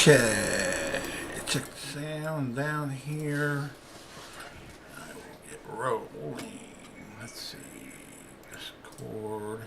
Okay, check the sound down here. I will get rolling. Let's see. Discord.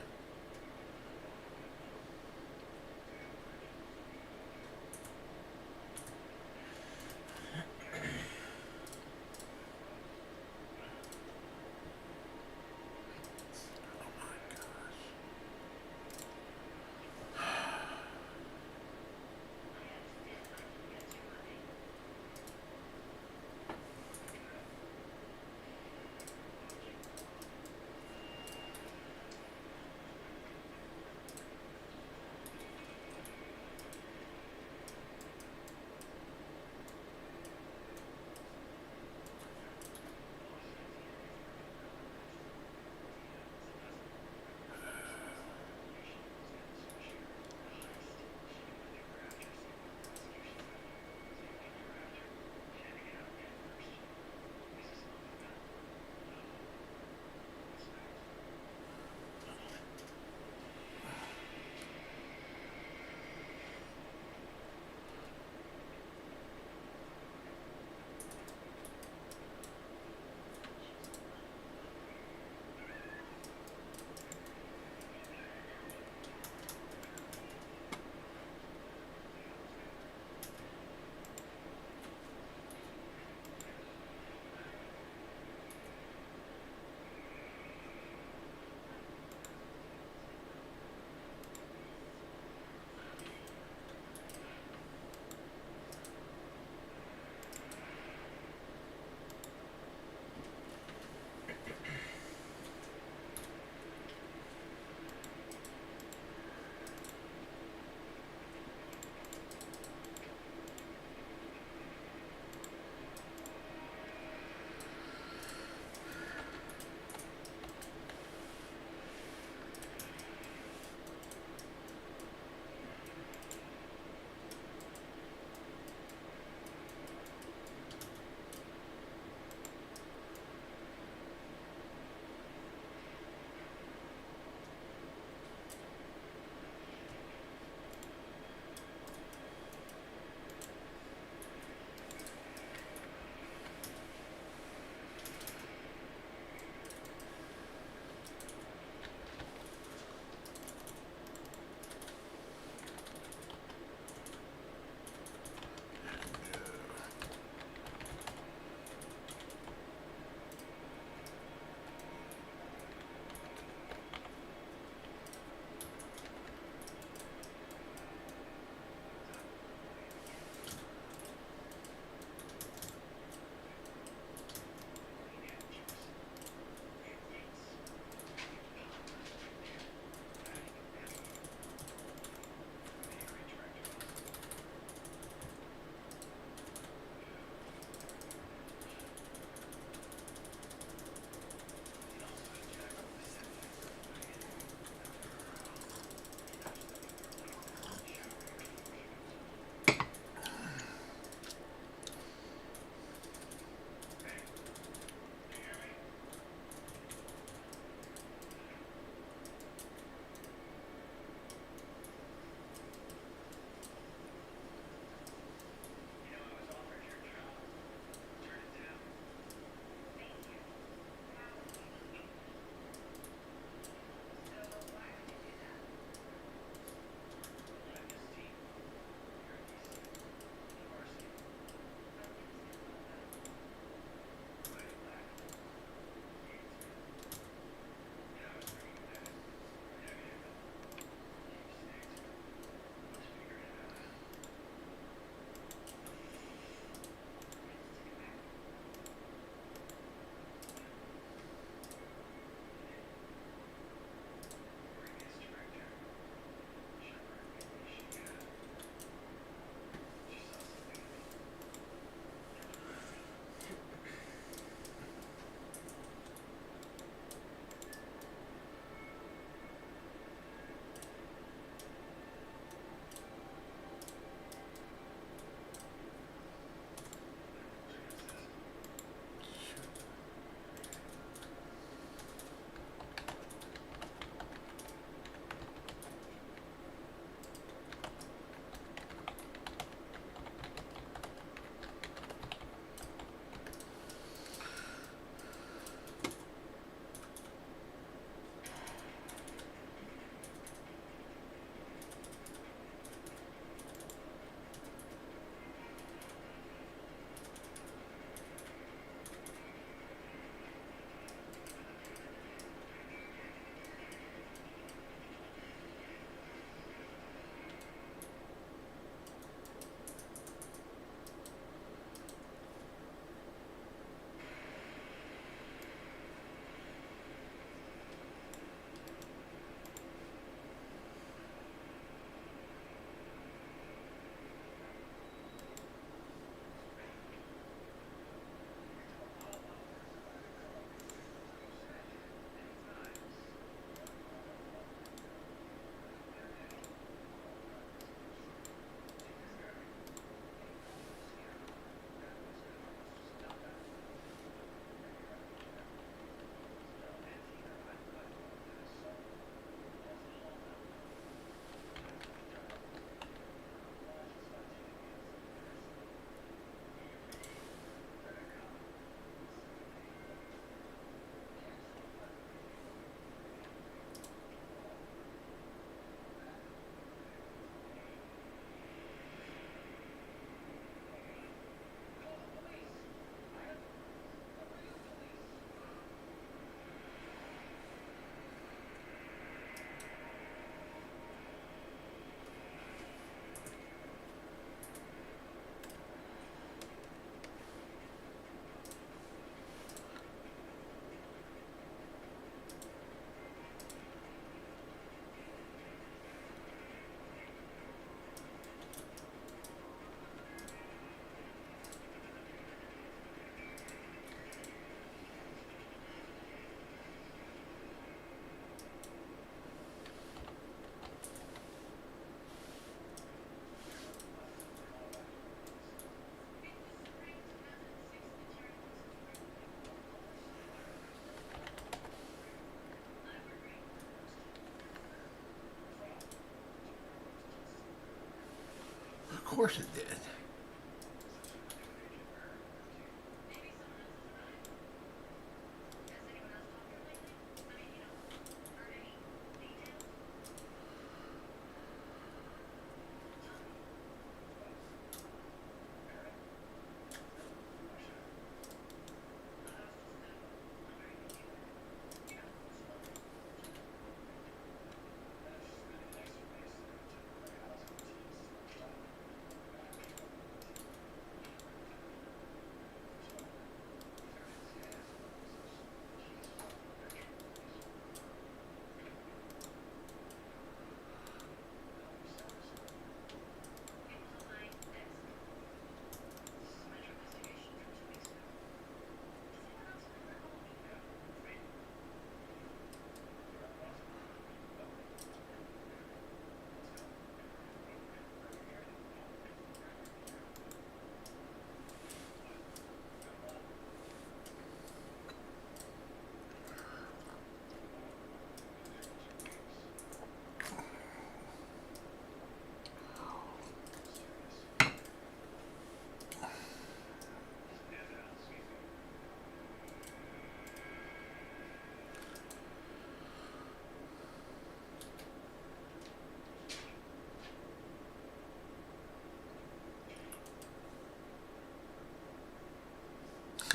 course it did.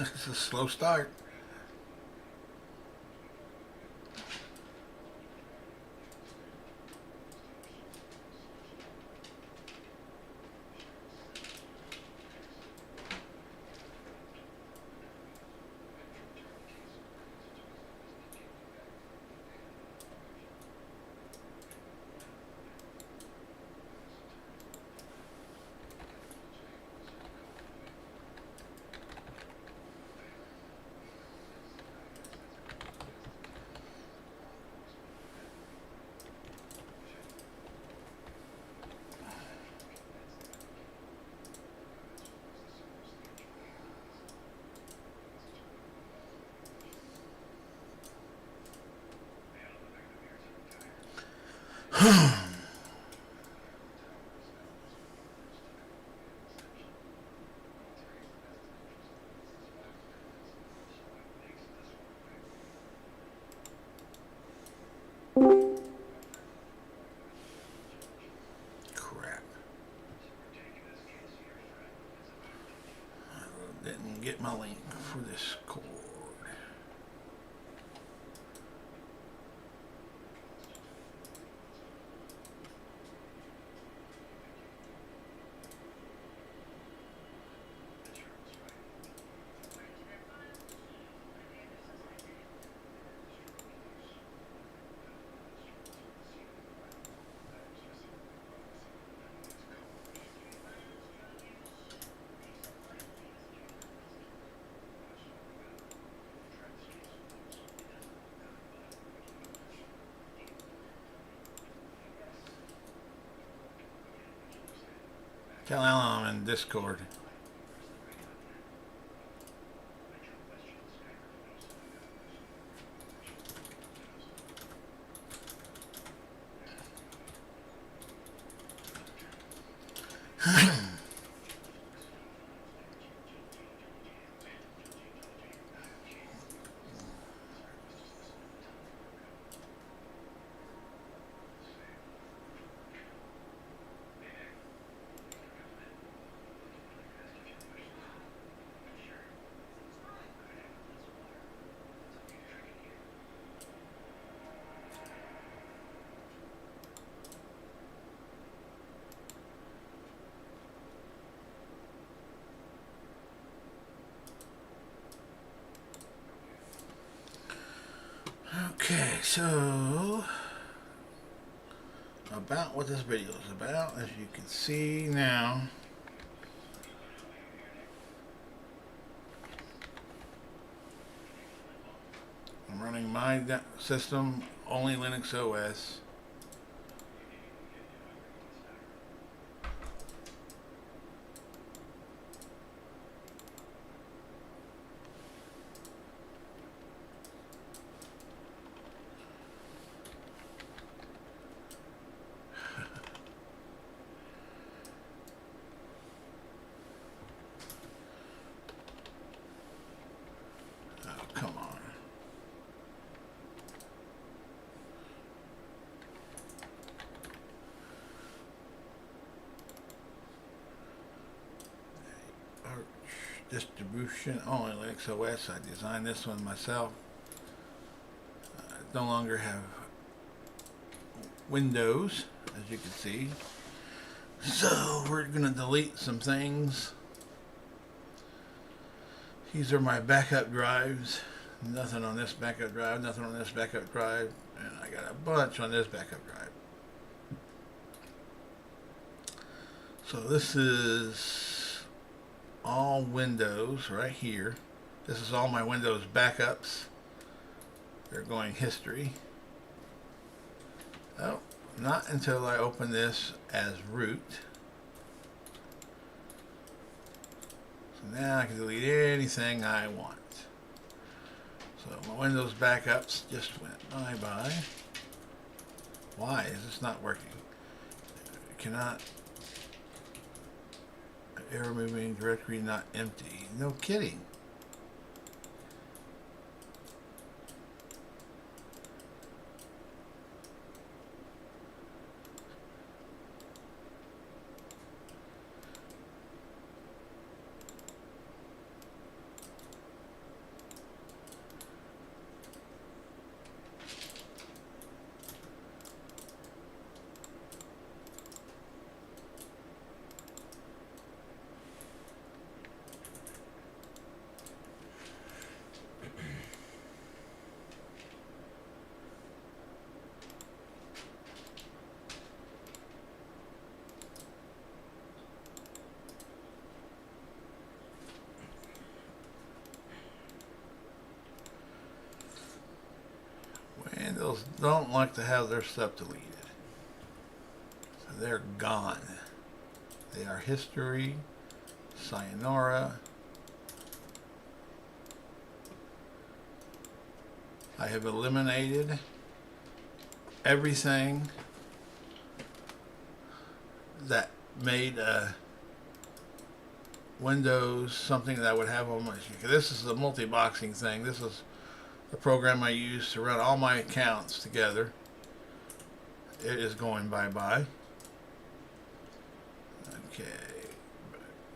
It's a slow start. Crap. I didn't get my link for this cord. Tell Alan I'm in Discord. Okay, so about what this video is about, as you can see now. I'm running my system, only Linux OS. distribution, only Linux OS. I designed this one myself. No longer have Windows, as you can see. So we're going to delete some things. These are my backup drives. Nothing on this backup drive, nothing on this backup drive, and I got a bunch on this backup drive. So this is all Windows right here. This is all my Windows backups. They're going history. Oh, not until I open this as root. So now I can delete anything I want. So my Windows backups just went bye-bye. Why is this not working? Cannot. Error moving directory not empty. No kidding. Windows don't like to have their stuff deleted. So they're gone. They are history, sayonara. I have eliminated everything that made Windows something that I would have on my machine. This is the multi-boxing thing. This is the program I use to run all my accounts together. It is going bye-bye. Okay,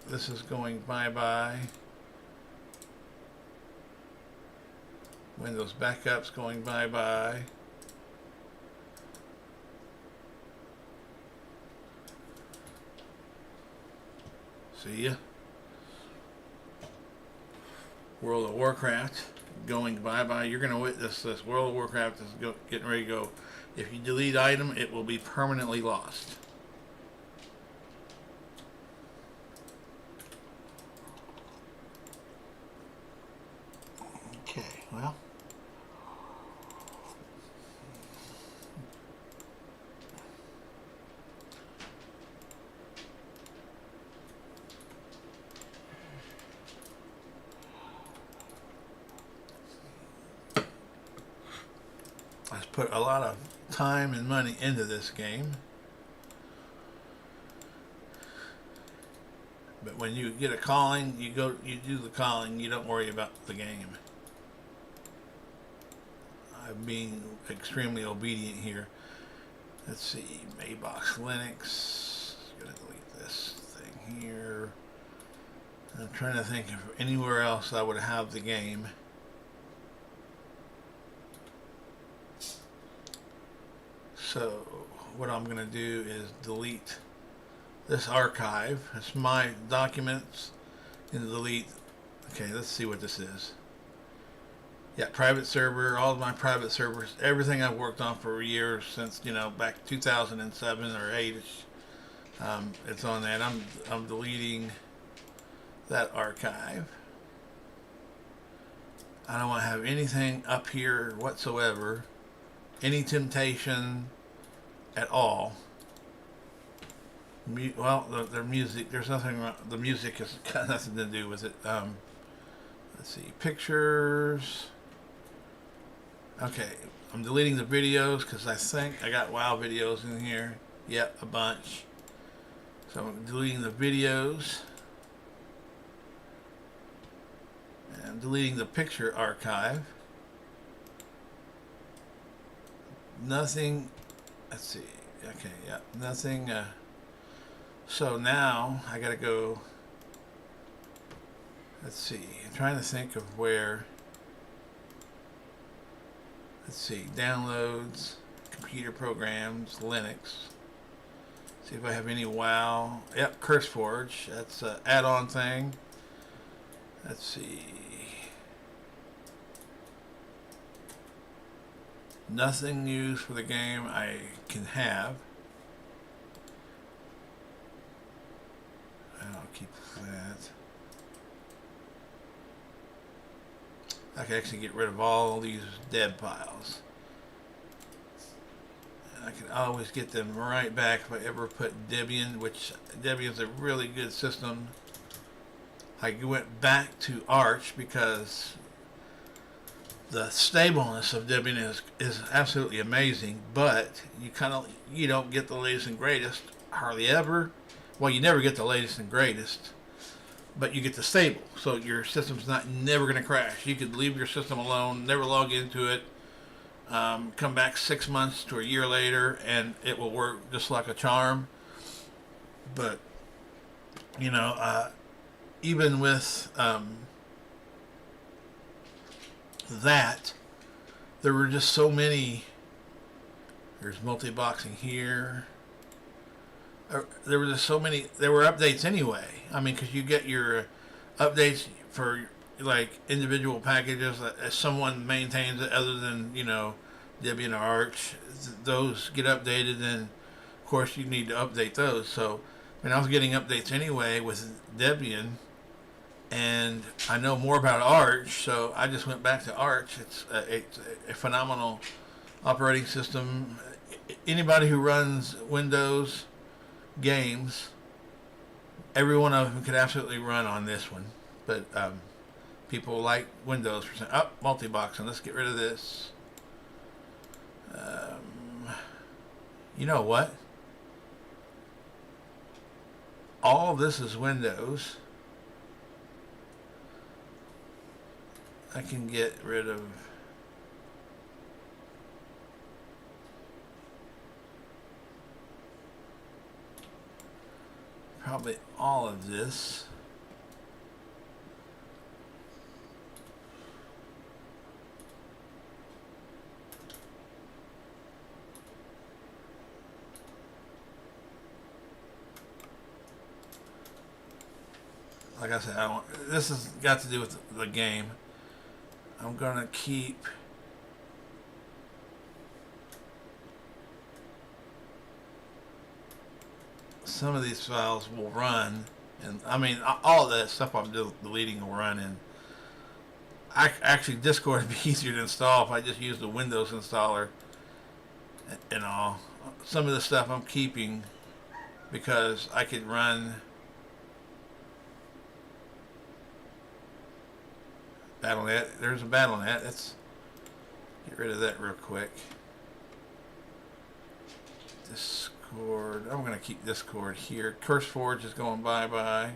this is going bye-bye. Windows backups going bye-bye. See ya. World of Warcraft going bye-bye. You're going to witness this. World of Warcraft is getting ready to go. If you delete item, it will be permanently lost. Okay, well. I've put a lot of time and money into this game. But when you get a calling, you do the calling, you don't worry about the game. I'm being extremely obedient here. Let's see, Maybox Linux. Gonna delete this thing here. I'm trying to think of anywhere else I would have the game. So what I'm going to do is delete this archive. It's my documents, and delete. Okay, let's see what this is. Yeah, private server, all of my private servers, everything I've worked on for years since, back 2007 or 8. It's on that. I'm deleting that archive. I don't want to have anything up here whatsoever. Any temptation at all. Well, their music, there's nothing wrong. The music has got nothing to do with it. Let's see, pictures. Okay, I'm deleting the videos because I think I got WoW videos in here. Yep, a bunch. So I'm deleting the videos. And I'm deleting the picture archive. Nothing. Let's see. Okay, yeah, nothing. So now I gotta go. Let's see. I'm trying to think of where. Let's see. Downloads, computer programs, Linux. See if I have any WoW. Yep, CurseForge. That's an add-on thing. Let's see. Nothing used for the game I can have. I'll keep that. I can actually get rid of all these dev files. I can always get them right back if I ever put Debian, which Debian's a really good system. I went back to Arch because the stableness of Debian is absolutely amazing, but you don't get the latest and greatest hardly ever. Well, you never get the latest and greatest, but you get the stable, so your system's never going to crash. You could leave your system alone, never log into it, come back 6 months to a year later, and it will work just like a charm. But even with that, there were just so many. There's multi-boxing here. There were just so many. There were updates anyway. I mean, because you get your updates for like individual packages as someone maintains it, other than Debian or Arch. Those get updated, and of course you need to update those. So, I was getting updates anyway with Debian, and I know more about Arch, so I just went back to Arch. It's a phenomenal operating system. Anybody who runs Windows games, every one of them could absolutely run on this one. But people like Windows for saying, multi-boxing, let's get rid of this. You know what? All of this is Windows. I can get rid of probably all of this. Like I said, this has got to do with the game. I'm gonna keep some of these files will run, and I mean all of that stuff I'm deleting will run. And actually Discord would be easier to install if I just used the Windows installer and all. Some of the stuff I'm keeping because I could run Battle.net. There's a Battle.net. Let's get rid of that real quick. Discord. I'm going to keep Discord here. CurseForge is going bye-bye.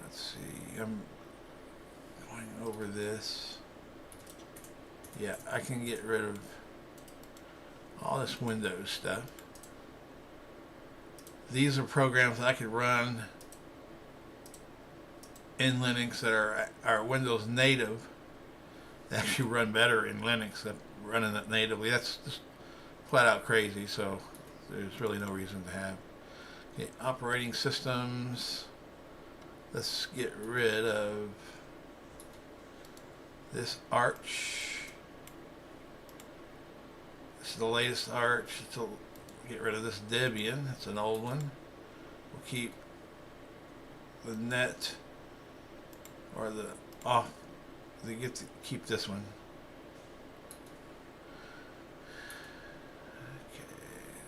Let's see. I'm going over this. Yeah, I can get rid of all this Windows stuff. These are programs that I could run in Linux that are Windows native. They actually run better in Linux than running it natively. That's just flat out crazy, so there's really no reason to have. Okay, operating systems. Let's get rid of this Arch. This is the latest Arch. Get rid of this Debian. It's an old one. We'll keep the net or the off. They get to keep this one. Okay,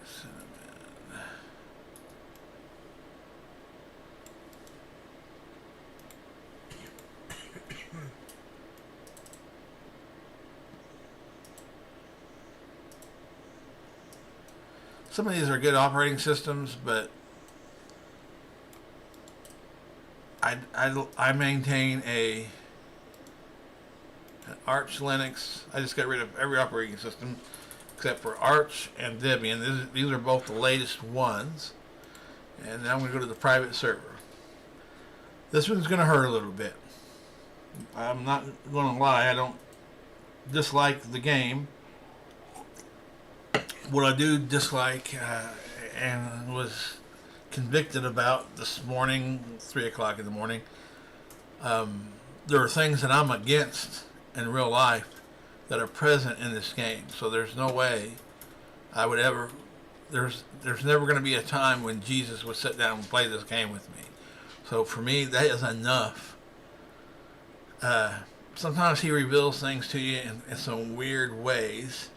cinnamon. Some of these are good operating systems, but I maintain an Arch Linux. I just got rid of every operating system except for Arch and Debian. These are both the latest ones. And now I'm going to go to the private server. This one's going to hurt a little bit. I'm not going to lie, I don't dislike the game. What I do dislike and was convicted about this morning, 3 o'clock in the morning, there are things that I'm against in real life that are present in this game. So there's no way I would ever. There's never going to be a time when Jesus would sit down and play this game with me. So for me, that is enough. Sometimes he reveals things to you in some weird ways,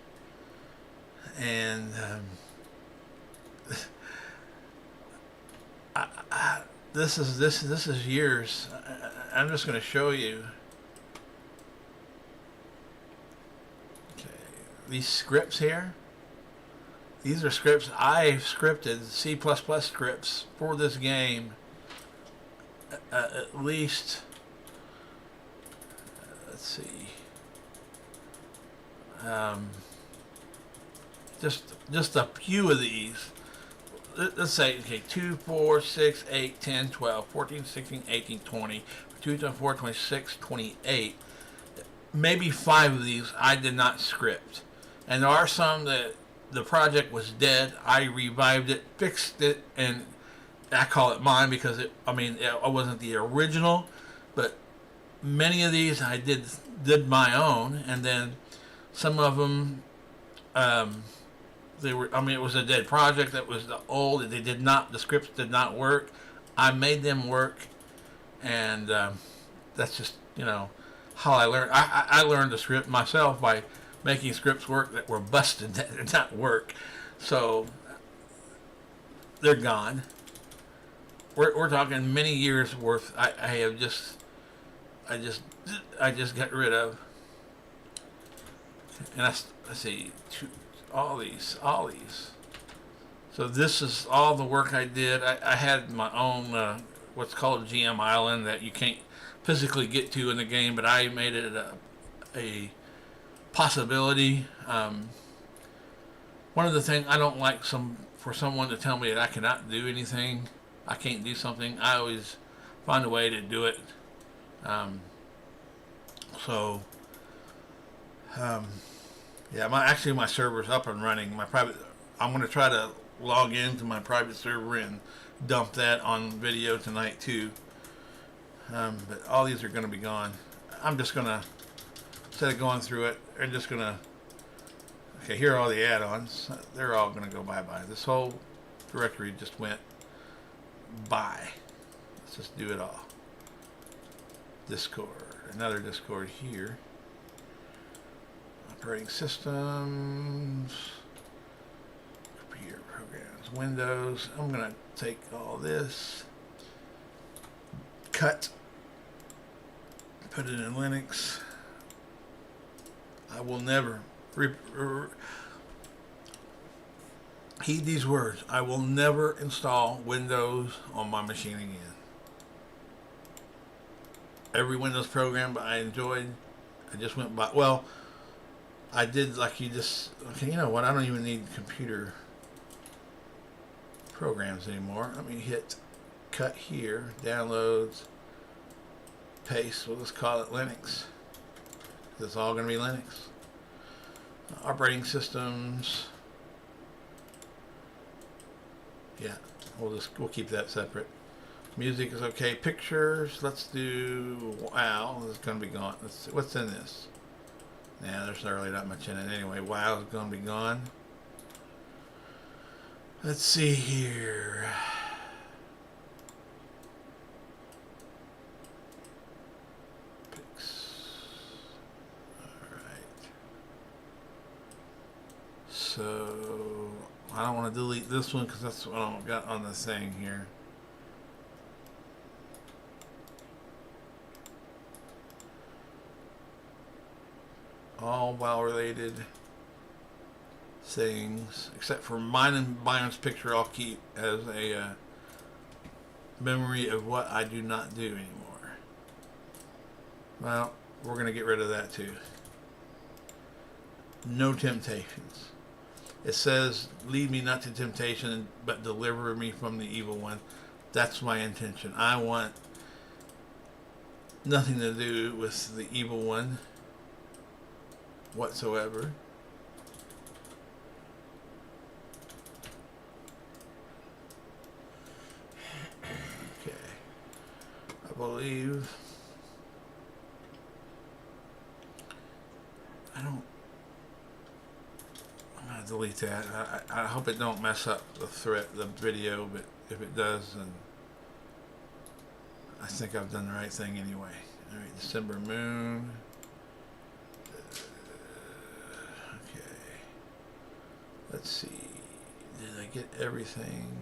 and this is years. I'm just going to show you. Okay, these scripts here. These are scripts I've scripted, C++ scripts for this game. At least, let's see, just a few of these. Let's say, okay, 2, 4, 6, 8, 10, 12, 14, 16, 18, 20, 2, 24, 26, 28. Maybe 5 of these I did not script. And there are some that the project was dead. I revived it, fixed it, and I call it mine because it wasn't the original, but many of these I did my own, and then some of them, it was a dead project that was old. The scripts did not work. I made them work, and that's just, how I learned. I learned the script myself by making scripts work that were busted, that did not work. So they're gone. We're talking many years worth. I just got rid of, and I see all these. So this is all the work I did. I had my own what's called GM Island that you can't physically get to in the game, but I made it a possibility. One of the things I don't like for someone to tell me that I cannot do anything. I can't do something. I always find a way to do it. Yeah, my server's up and running. I'm going to try to log into my private server and dump that on video tonight too. But all these are going to be gone. I'm just going to, instead of going through it, I'm just going to, okay, here are all the add-ons. They're all going to go bye-bye. This whole directory just went bye. Let's just do it all. Discord, another Discord here. Operating systems, computer programs, Windows. I'm going to take all this, cut, put it in Linux. I will never heed these words. I will never install Windows on my machine again. Every Windows program I enjoyed, I just went by. Well, I did like you just. Okay, you know what? I don't even need computer programs anymore. Let me hit cut here, downloads, paste. We'll just call it Linux. It's all going to be Linux. Operating systems. Yeah, we'll keep that separate. Music is okay. Pictures. Let's do. Wow, this is going to be gone. Let's see what's in this. Yeah, there's really not much in it anyway. Wow is going to be gone. Let's see here. So I don't want to delete this one because that's what I've got on the thing here. All WoW-related things, except for mine and Byron's picture, I'll keep as a memory of what I do not do anymore. Well, we're going to get rid of that too. No temptations. It says, lead me not to temptation, but deliver me from the evil one. That's my intention. I want Nothing to do with the evil one whatsoever. Okay. I believe I'm gonna delete that. I hope it don't mess up the video, but if it does, then I think I've done the right thing anyway. All right, December moon. Okay. Let's see. Did I get everything?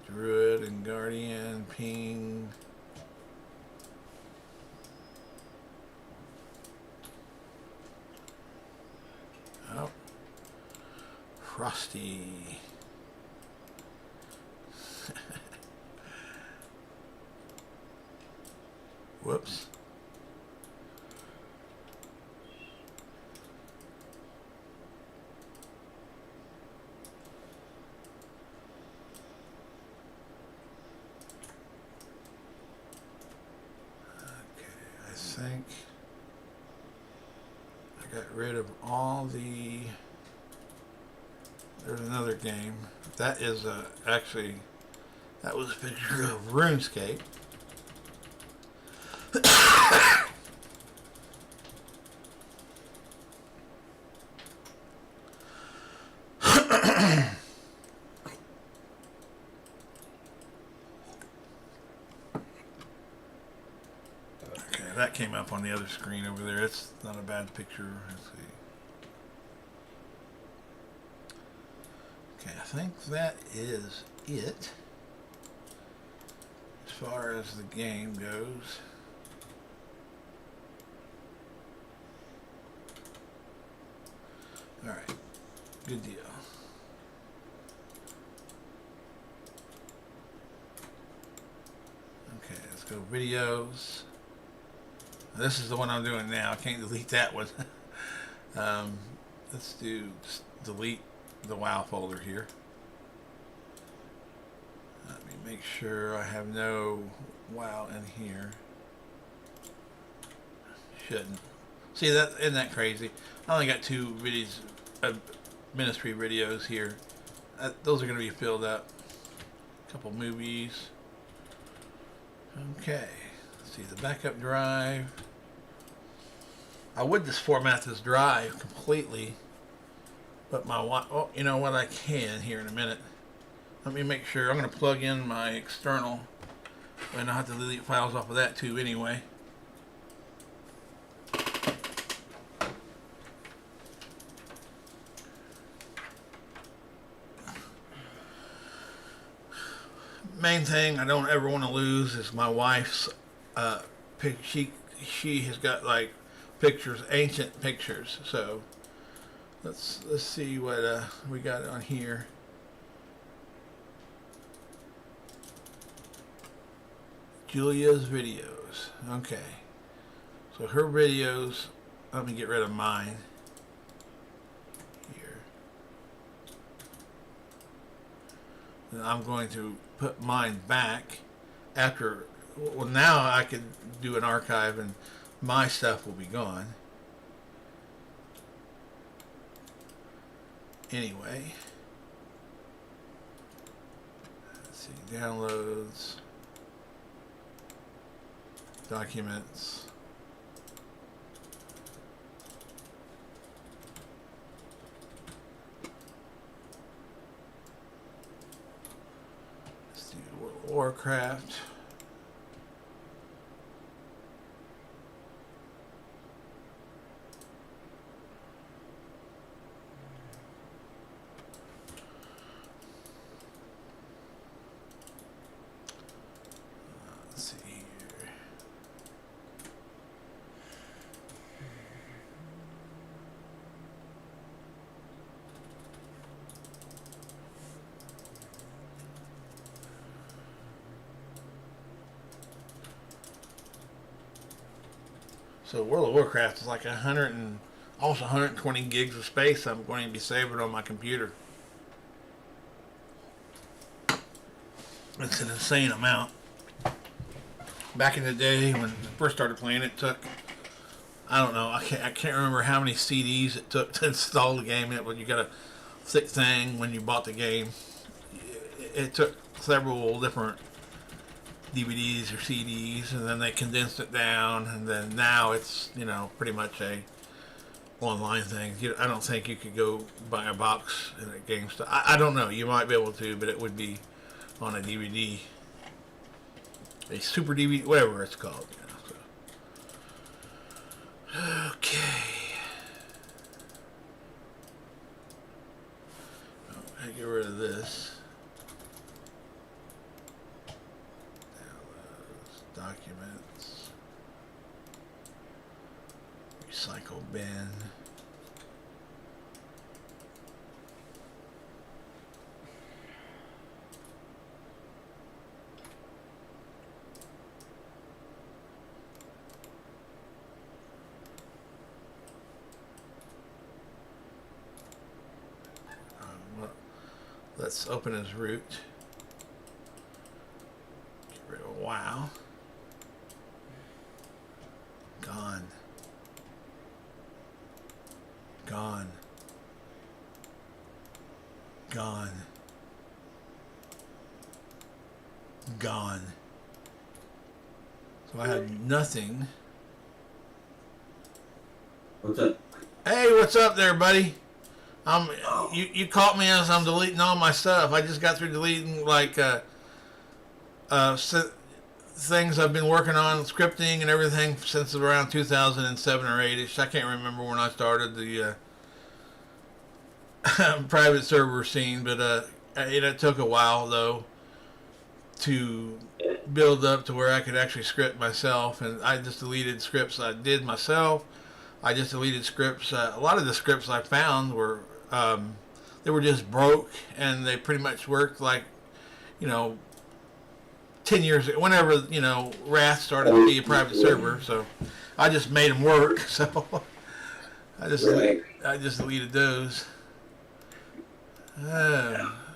Druid and Guardian, ping. Oh. Frosty. Whoops. I think I got rid of all the. There's another game. That is actually, that was a picture of RuneScape. Okay, that came up on the other screen over there. It's not a bad picture. Let's see. Okay, I think that is it as far as the game goes. All right, good deal. Okay, let's go videos. This is the one I'm doing now. I can't delete that one. Let's just delete the WoW folder here. Let me make sure I have no WoW in here. Shouldn't. See, that isn't that crazy? I only got 2 videos, ministry videos here. Those are going to be filled up. A couple movies. Okay. Let's see the backup drive. I would just format this drive completely, but you know what? I can here in a minute. Let me make sure. I'm going to plug in my external, and I'll have to delete files off of that too anyway. Main thing I don't ever want to lose is my wife's she has got like pictures, ancient pictures. So let's see what we got on here. Julia's videos. Okay, so her videos. Let me get rid of mine here. And I'm going to put mine back after. Well, now I can do an archive and my stuff will be gone. Anyway, let's see, downloads, documents. Let's do Warcraft. So World of Warcraft is like 100 and almost 120 gigs of space I'm going to be saving on my computer. It's an insane amount. Back in the day when I first started playing, it took, I don't know, I can't remember how many CDs it took to install the game. But you got a thick thing when you bought the game. It took several different DVDs or CDs, and then they condensed it down, and then now it's pretty much a online thing. I don't think you could go buy a box in a GameStop. I don't know. You might be able to, but it would be on a DVD, a super DVD, whatever it's called. So. Okay. I get rid of this. Documents. Recycle bin. Let's open his root. Get rid of wow. Gone. Gone. Gone. Gone. So I had nothing. What's up? Hey, what's up there, buddy? You caught me as I'm deleting all my stuff. I just got through deleting things I've been working on, scripting and everything since around 2007 or 8ish. I can't remember when I started the private server scene, but it took a while though to build up to where I could actually script myself, and I just deleted scripts I did myself. I just deleted scripts. A lot of the scripts I found were they were just broke, and they pretty much worked like 10 years ago, whenever Wrath started to be a private server. So I just made them work. So I just deleted those.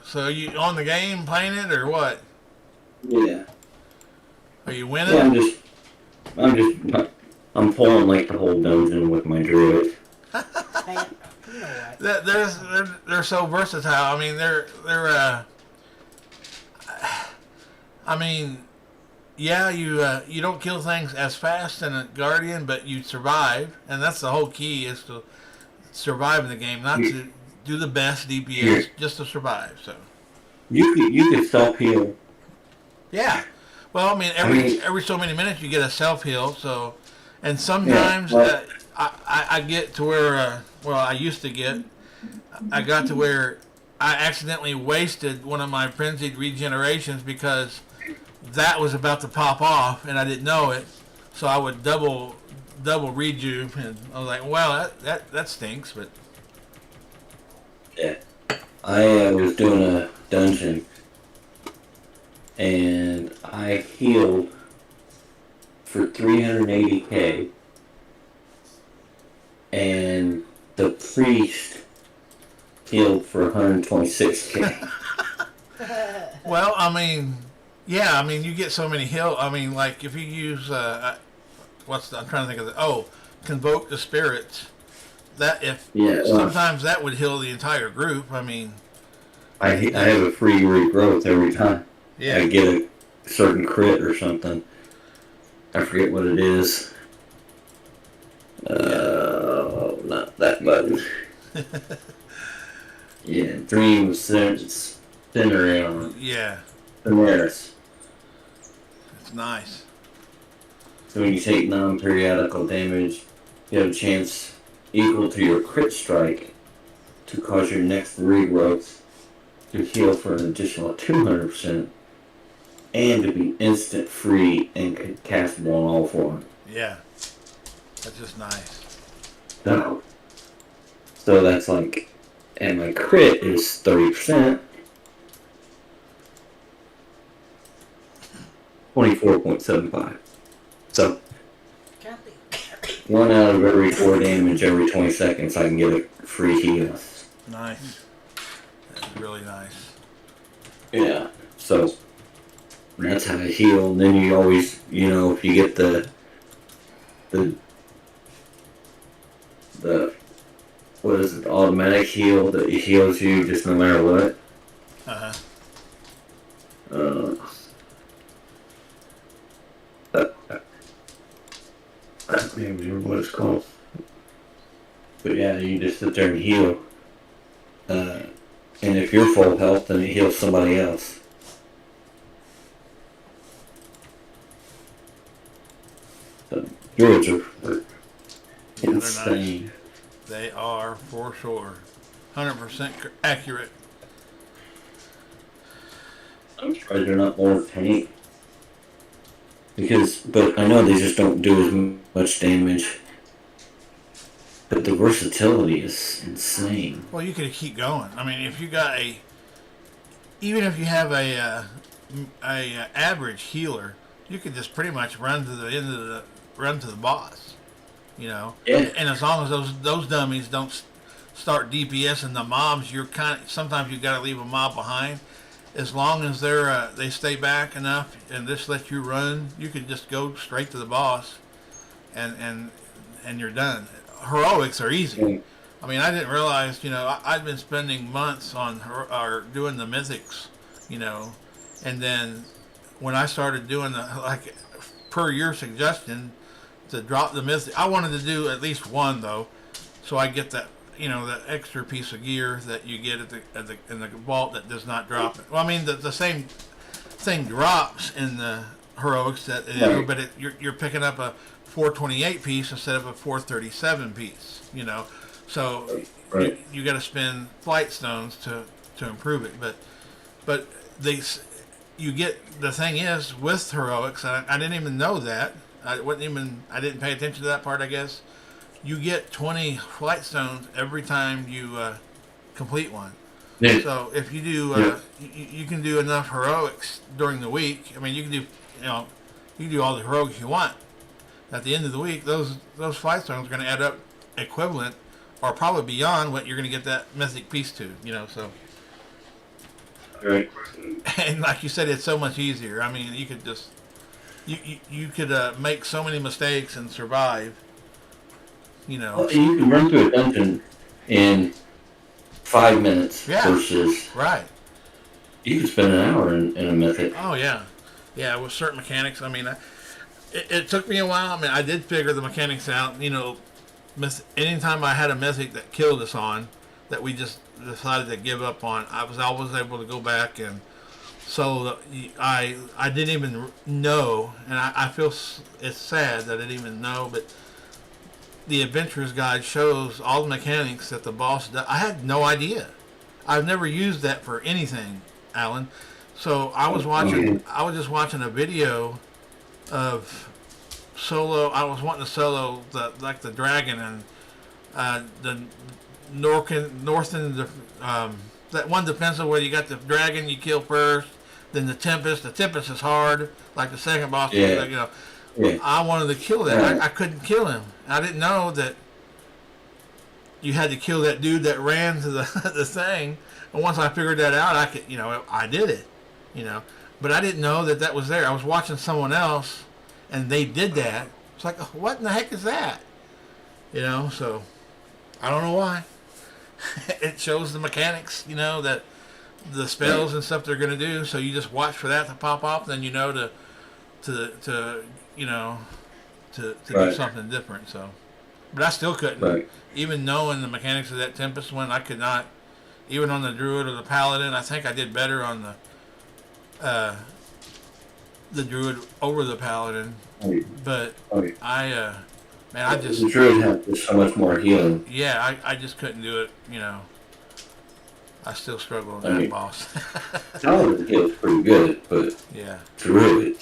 So you on the game playing it or what? Yeah. Are you winning? Yeah, I'm pulling like the whole dungeon with my druid. They're so versatile. I mean, you don't kill things as fast in a Guardian, but you survive, and that's the whole key, is to survive in the game, not to do the best DPS, just to survive. So you could self heal. Yeah. Well, I mean, every so many minutes you get a self heal. So, and sometimes I get to where I used to get. I got to where I accidentally wasted one of my frenzied regenerations because that was about to pop off and I didn't know it. So I would double rejuve, and I was like, well, that stinks. But yeah, I was doing a dungeon and I healed for 380k, and the priest healed for 126k. Well, I mean, yeah, I mean, you get so many heal. I mean, like if you use I'm trying to think of convoke the spirits. Sometimes that would heal the entire group. I mean, I have a free regrowth every time. Yeah. I get a certain crit or something. I forget what it is. Not that button. Yeah, Dream Center on. Yeah. Polaris. It's nice. So when you take non-periodical damage, you have a chance equal to your crit strike to cause your next regrowth to heal for an additional 200%, and to be instant free and castable on all four. Yeah. That's just nice. So that's like, and my crit is 30%. 24.75. So 1 out of every 4 damage every 20 seconds I can get a free heal. Nice. That's really nice. Yeah. So And that's how I heal. And then you always, if you get the what is it, automatic heal that heals you just no matter what. Uh-huh. I don't even remember what it's called. But yeah, you just sit there and heal. And if you're full health, then it heals somebody else. So, druids are insane. Nice. They are, for sure. 100% accurate. I'm surprised they're not more tank. But I know they just don't do as much damage. But the versatility is insane. Well, you could keep going. I mean, if you got even if you have a average healer, you could just pretty much run to the end of run to the boss. Yeah. And as long as those dummies don't start DPSing the mobs, sometimes you got to leave a mob behind. As long as they stay back enough and just let you run, you can just go straight to the boss, and you're done. Heroics are easy. I mean, I didn't realize, I've been spending months on doing the mythics, and then when I started doing like per your suggestion to drop the mythic, I wanted to do at least one though, so I get that that extra piece of gear that you get in the vault that does not drop it. Well, I mean the same thing drops in the heroics Right. but you're picking up a 428 piece instead of a 437 piece. So Right. you got to spend flight stones to improve it. But they you get the thing is with heroics. I didn't even know that. I didn't pay attention to that part. I guess you get 20 flight stones every time you complete one. Yeah. So if you do, you can do enough heroics during the week. I mean, you can do, you can do all the heroics you want. At the end of the week, those flight stones are going to add up equivalent, or probably beyond what you're going to get that mythic piece to. So. Right. And like you said, it's so much easier. I mean, you could just, you could make so many mistakes and survive. Well, you can run through a dungeon in 5 minutes versus right. you can spend an hour in a mythic. Oh yeah, with certain mechanics. I mean, it took me a while. I mean, I did figure the mechanics out. Anytime I had a mythic that killed us on, that we just decided to give up on, I was always able to go back and solo. I didn't even know, and I feel it's sad that I didn't even know, but the Adventurer's Guide shows all the mechanics that the boss does. I had no idea. I've never used that for anything, Alan. So I was just watching a video of solo. I was wanting to solo the dragon and the northern that one defensive where you got the dragon you kill first, then the tempest. The tempest is hard, like the second boss. Yeah. Yeah. Yeah. I wanted to kill that. I couldn't kill him. I didn't know that you had to kill that dude that ran to the the thing. And once I figured that out, I could, I did it, But I didn't know that was there. I was watching someone else, and they did that. It's like, what in the heck is that? So I don't know why. It shows the mechanics, that the spells and stuff they're going to do. So you just watch for that to pop up, then to do something different. So, but I still couldn't. Right. Even knowing the mechanics of that Tempest one, I could not. Even on the Druid or the Paladin, I think I did better on the Druid over the Paladin. But I just the Druid has so much more healing. Yeah, I just couldn't do it. I still struggle with that boss. Paladin heals pretty good, but yeah, Druid.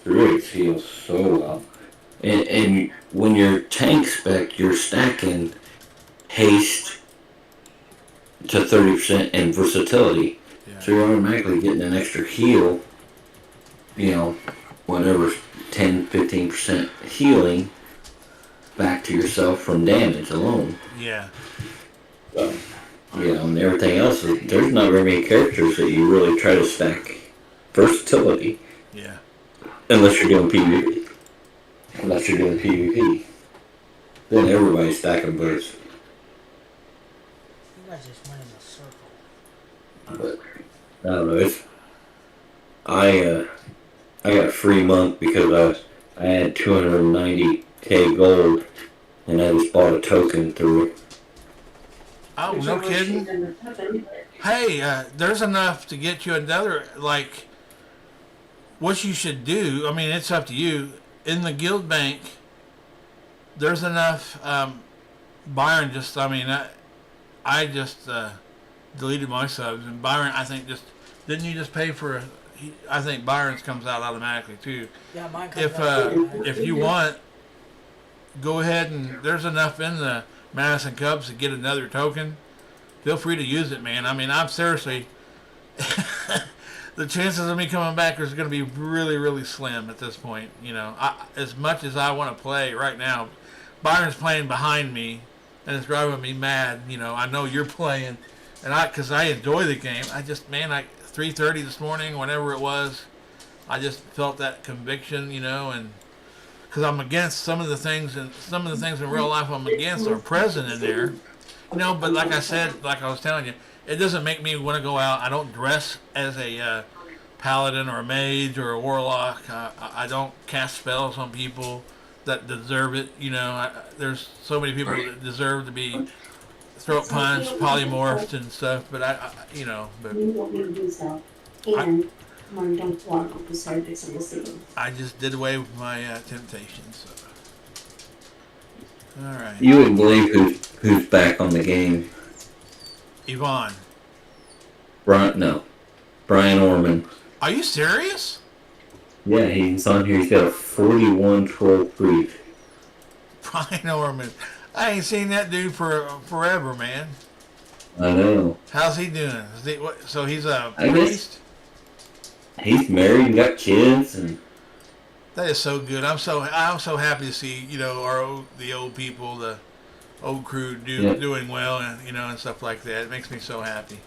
Druid heals so well. And when you're tank spec, you're stacking haste to 30% and versatility. Yeah. So you're automatically getting an extra heal, whatever, 10-15% healing back to yourself from damage alone. Yeah. So, And everything else, there's not very many characters that you really try to stack versatility. Yeah. Unless you're doing PvP. Unless you're doing PvP. Then everybody's stacking verse. You guys just went in a circle. But I don't know. I I got a free month because I had 290k gold, and I just bought a token through. Oh, no kidding. Hey, there's enough to get you another, like, what you should do, I mean, it's up to you. In the guild bank, there's enough. Byron just, I mean, I just deleted my subs, and Byron, I think, just, didn't you just pay for, I think Byron's comes out automatically, too. Yeah, mine comes out. If you want, go ahead and there's enough in the Madison Cubs to get another token. Feel free to use it, man. I mean, I'm seriously, the chances of me coming back is going to be really, really slim at this point. You know, as much as I want to play right now, Byron's playing behind me, and it's driving me mad. You know, I know you're playing, and because I enjoy the game. I just, man, 3:30 this morning, whenever it was, I just felt that conviction. You know, and because I'm against some of the things, and some of the things in real life I'm against are present in there. You know, but like I said, like I was telling you, it doesn't make me want to go out. I don't dress as a paladin or a mage or a warlock. I don't cast spells on people that deserve it. You know, there's so many people that deserve to be throat punched, polymorphed, and stuff. But you know, but I just did away with my temptations. So. All right. You wouldn't believe who's back on the game. Yvonne. Brian Orman. Are you serious? Yeah, he's on here. He's got a 41 troll brief. Brian Orman. I ain't seen that dude for forever, man. I know. How's he doing? So he's a guess priest? he's married and got kids, and that is so good. I'm so happy to see, you know, the old people, the old crew doing well, and you know, and stuff like that. It makes me so happy.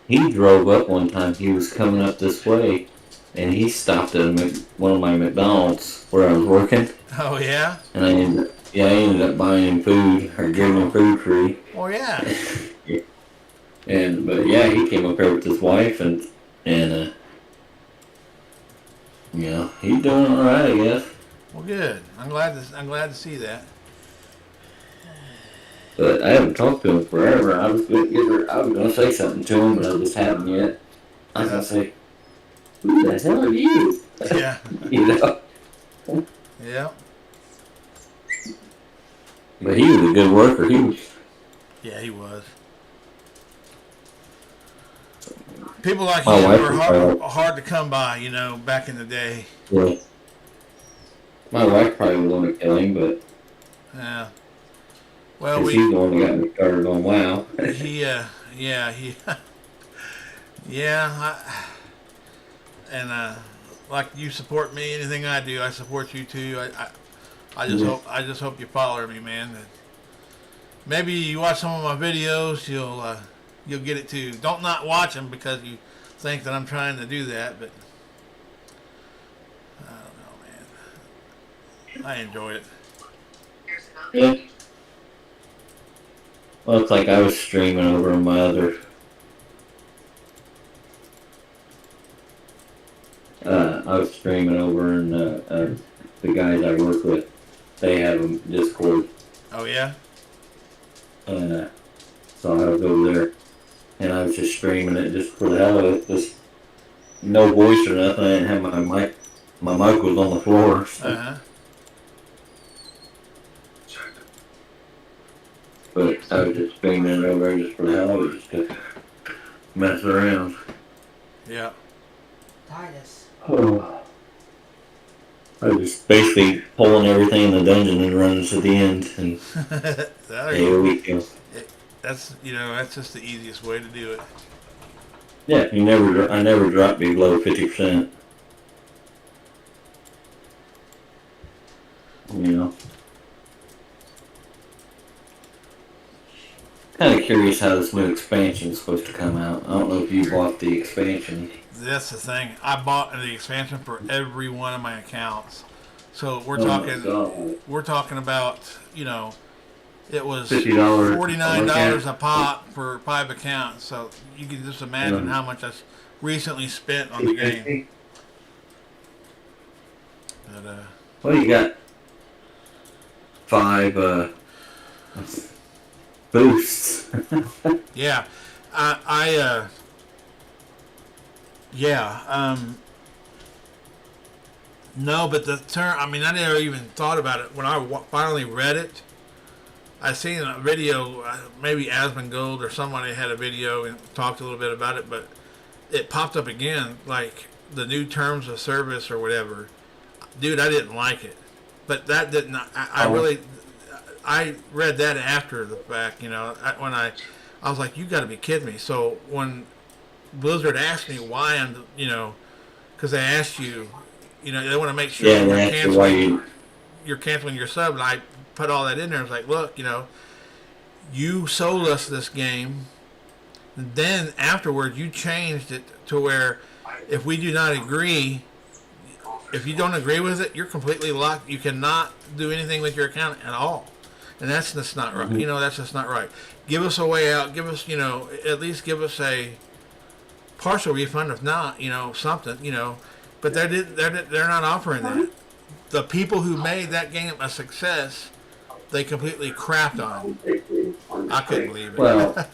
He drove up one time. He was coming up this way, and he stopped at one of my McDonald's where I was working. Oh yeah. And I ended up buying him food or giving him food free. Oh yeah. But he came up here with his wife and he's doing all right, I guess. Well, good. I'm glad to see that. But I haven't talked to him forever. I was gonna say something to him, but I just haven't yet. I was gonna say, "Who the hell are you?" Yeah. You know. Yeah. But he was a good worker. Yeah, he was. People like My him wife were hard to come by, you know, back in the day. Yeah. My wife probably would want to kill him, but yeah. Well, she's the one that got me started on WoW. Like you support me, anything I do, I support you too. I just hope you follow me, man. Maybe you watch some of my videos, you'll get it too. Don't not watch them because you think that I'm trying to do that, but I don't know, man. I enjoy it. Yeah. Well, it's like I was streaming over on my other. I was streaming over, and the guys I work with, they have them Discord. Oh yeah. And so I was over there, and I was just streaming it just for the hell of it, just no voice or nothing. I didn't have my mic. My mic was on the floor. So. But I was just streaming it over there just for the hell of it, just to mess around. Yeah. Titus. Oh. I was just basically pulling everything in the dungeon and running to the end, and here we go. That's just the easiest way to do it. Yeah, I never dropped below 50%. You know. Kind of curious how this new expansion is supposed to come out. I don't know if you bought the expansion. That's the thing. I bought the expansion for every one of my accounts. So Oh my god. we're talking about, you know, it was $50 $49 a pop for 5 accounts. So you can just imagine how much I recently spent on the game. But Well, you got 5 boosts. yeah, yeah, no, but the term. I mean, I never even thought about it when I finally read it. I seen a video, maybe Asmongold or somebody had a video and talked a little bit about it, but it popped up again, like the new terms of service or whatever. Dude, I didn't like it, but that didn't. I really, I read that after the fact. You know, I was like, you got to be kidding me. So when Blizzard asked me why I'm, you know, because they asked you, you know, they want to make sure Yeah, they asked you why you're canceling your sub, and I put all that in there. I was like, look, you know, you sold us this game, and then afterwards you changed it to where if we do not agree, if you don't agree with it, you're completely locked. You cannot do anything with your account at all, and that's just not right. You know, that's just not right. Give us a way out. Give us, you know, at least give us a partial refund, if not, you know, something, you know. But they're not offering that. The people who made that game a success, they completely crapped on. I couldn't believe it. Well,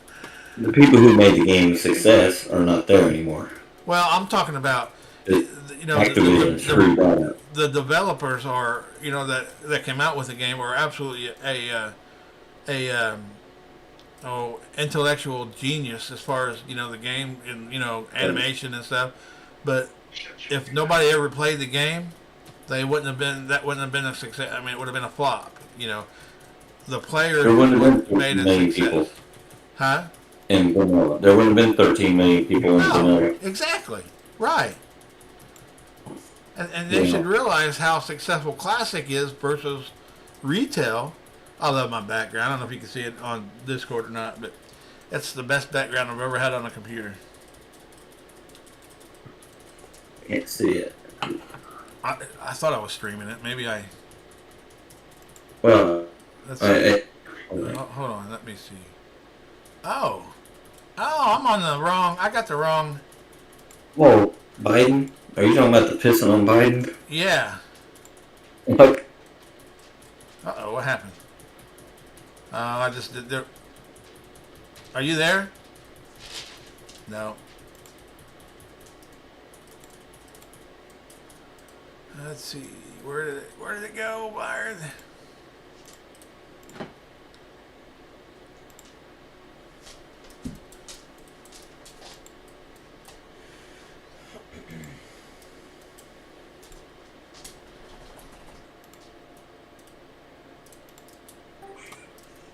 the people who made the game a success are not there anymore. Well, I'm talking about, The you know, Activision screwed that up. the developers are, you know, that came out with the game are absolutely intellectual genius as far as, you know, the game and, you know, animation and stuff. But if nobody ever played the game, that wouldn't have been a success. I mean, it would have been a flop. You know, the players There wouldn't have been made 13 a million success. people Huh? in vanilla. There wouldn't have been 13 million people in No, vanilla. exactly. Right. And they Yeah. should realize how successful Classic is versus retail. I love my background. I don't know if you can see it on Discord or not, but that's the best background I've ever had on a computer. Can't see it. I thought I was streaming it. Maybe I. Well, Let's I, hold on. Let me see. Oh, I'm on the wrong. I got the wrong. whoa, Biden? Are you talking about the pissing on Biden? Yeah. Look, What happened? I just did there. Are you there? No. Let's see. Where did it go, Byron?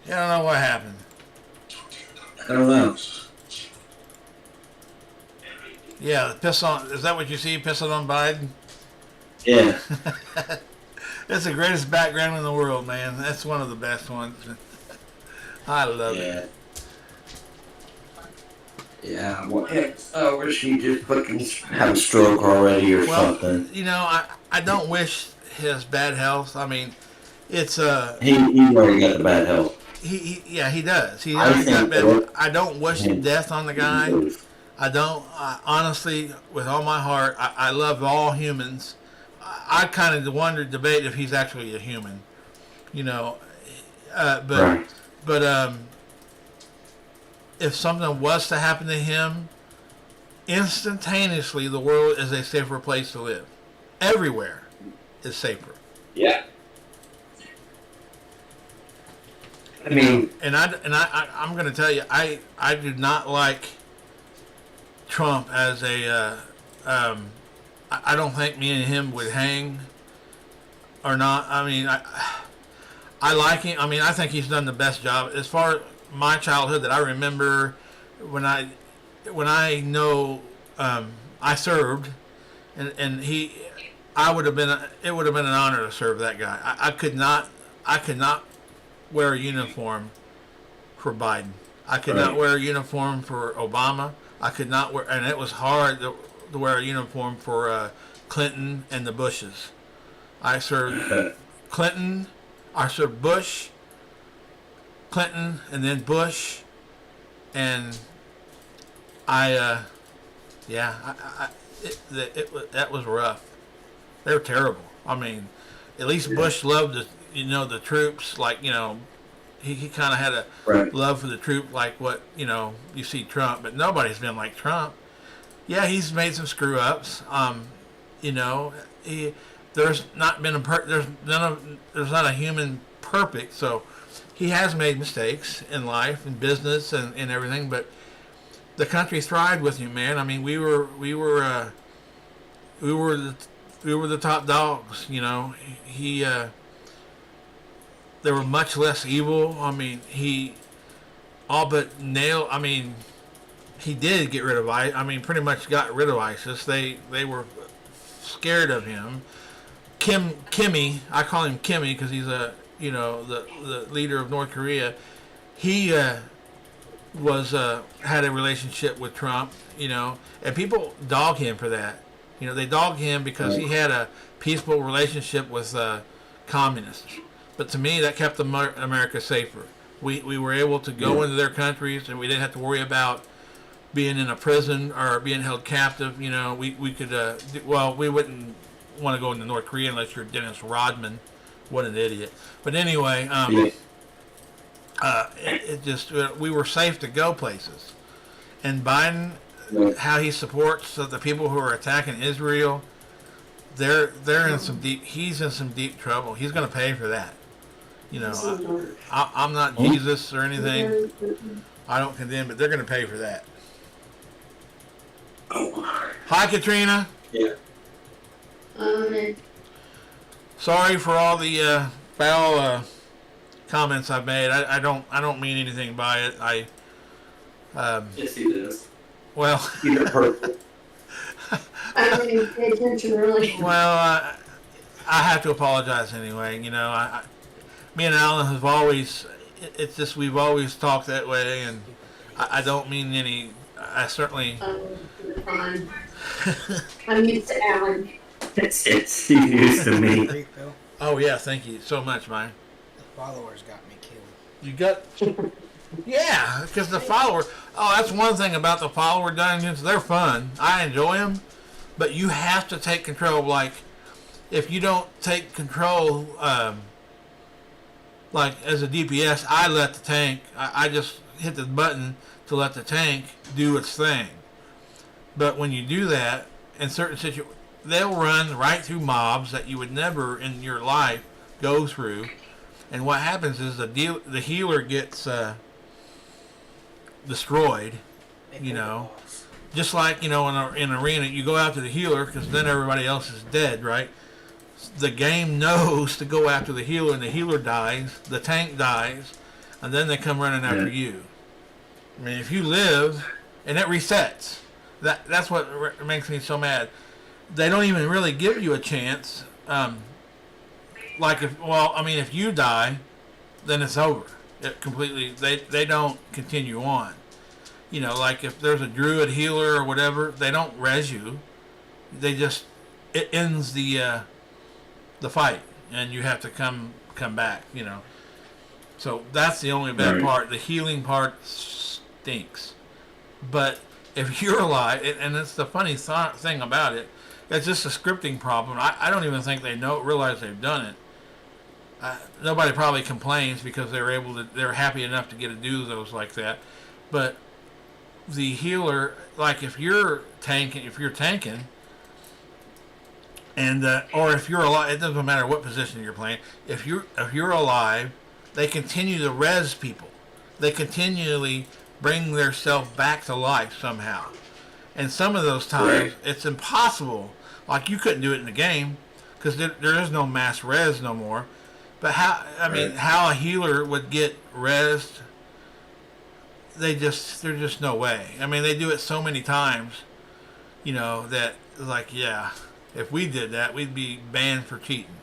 Yeah, I don't know what happened. I don't know. Yeah, piss on. Is that what you see? Pissing on Biden? Yeah. That's the greatest background in the world, man. That's one of the best ones. I love it. Yeah. Well, I wish he just fucking have a stroke already or Well, something. you know, I don't wish his bad health. I mean, it's He already got the bad health. yeah, he does. He I does got think bad. I don't wish him. death on the guy. I don't. Honestly, with all my heart, I love all humans. I kind of wondered, debate if he's actually a human. You know, but Right. but if something was to happen to him, instantaneously the world is a safer place to live. Everywhere is safer. Yeah. I mean, I'm going to tell you, I do not like Trump as a. I don't think me and him would hang, or not. I mean, I like him. I mean, I think he's done the best job as far as my childhood that I remember. When I know I served, and I would have been. It would have been an honor to serve that guy. I could not wear a uniform for Biden. I could not wear a uniform for Obama. I could not wear, and it was hard to wear a uniform for Clinton and the Bushes. I served Clinton, I served Bush, Clinton, and then Bush, and that was rough. They were terrible. I mean, at least Bush loved the troops. Like, he kind of had a love for the troop, like what you see Trump. But nobody's been like Trump. Yeah, he's made some screw ups. There's not been there's not a human perfect. So he has made mistakes in life and business and everything. But the country thrived with him, man. I mean, we were the top dogs. He there were much less evil. I mean, he all but nailed. I mean, he did get rid of ISIS. I mean, pretty much got rid of ISIS. They were scared of him. Kimmy, I call him Kimmy because he's the leader of North Korea. He had a relationship with Trump, and people dog him for that. They dog him because he had a peaceful relationship with communists. But to me, that kept America safer. We were able to go into their countries, and we didn't have to worry about being in a prison or being held captive. We could, we wouldn't want to go into North Korea unless you're Dennis Rodman. What an idiot. But anyway, we were safe to go places. And Biden, how he supports the people who are attacking Israel, they're in some deep. He's in some deep trouble. He's going to pay for that. I'm not Jesus or anything. I don't condemn, but they're going to pay for that. Hi, Katrina. Yeah. Sorry for all the foul comments I've made. I don't mean anything by it. Yes, he does. Well. You're perfect. I don't even pay attention really. Well, I have to apologize anyway. Me and Alan have always. It's just we've always talked that way, and I don't mean any. I certainly. You're fine. I'm used to Alan. It's used to me. Great, Bill. Oh yeah, thank you so much, man. The followers got me killed. You got. Yeah, because the follower. Oh, that's one thing about the follower dungeons. They're fun. I enjoy them, but you have to take control. Like, if you don't take control, like as a DPS, I let the tank. I just hit the button to let the tank do its thing. But when you do that, in certain situations, they'll run right through mobs that you would never in your life go through. And what happens is the healer gets destroyed. Just like in an arena, you go after the healer because then everybody else is dead, right? The game knows to go after the healer, and the healer dies, the tank dies, and then they come running after you. I mean, if you live, and it resets. That's what makes me so mad. They don't even really give you a chance. If you die, then it's over. It completely. They don't continue on. Like if there's a druid healer or whatever, they don't res you. It ends the fight, and you have to come back. So that's the only bad part. The healing part stinks. But if you're alive, and it's the funny thing about it, it's just a scripting problem. I don't even think they realize they've done it. Nobody probably complains because they're happy enough to get to do those like that. But the healer, like if you're tanking, and or if you're alive, it doesn't matter what position you're playing. If you're alive, they continue to res people. They continually bring their self back to life somehow. And some of those times, it's impossible. Like you couldn't do it in the game because there is no mass res no more. But how a healer would get resed? There's just no way. I mean, they do it so many times, that like, yeah, if we did that, we'd be banned for cheating.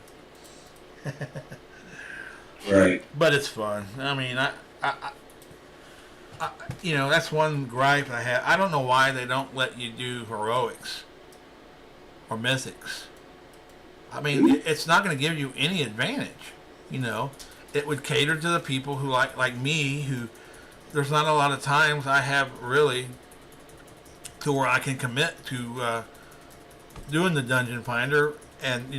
But it's fun. I mean, that's one gripe I have. I don't know why they don't let you do heroics or mythics. I mean, it's not going to give you any advantage. It would cater to the people who like me, who there's not a lot of times I have really to where I can commit to doing the dungeon finder, and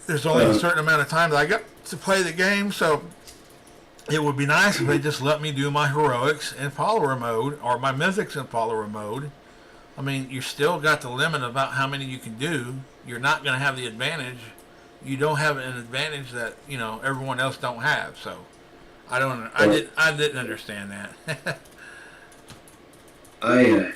there's only a certain amount of time that I got to play the game, so it would be nice if they just let me do my heroics in follower mode or my mythics in follower mode. I mean, you still got the limit about how many you can do. You're not going to have the advantage. You don't have an advantage that everyone else don't have. So I don't. I didn't understand that. I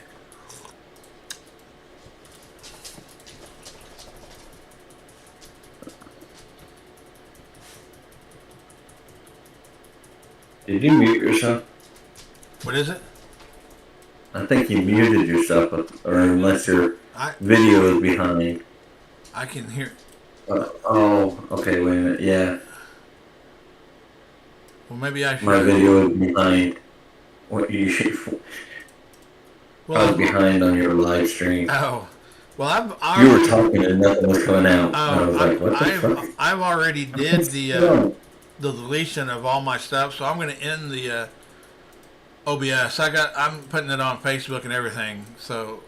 Did you mute yourself? What is it? I think you muted yourself, or unless your video is behind. I can hear. Okay, wait a minute. Yeah, Well, maybe I should. my video is behind. What you should? I was behind on your live stream. Oh, well, You were talking and nothing was coming out. And I was like, what the fuck? I've already did the deletion of all my stuff, so I'm going to end the OBS. I'm putting it on Facebook and everything. So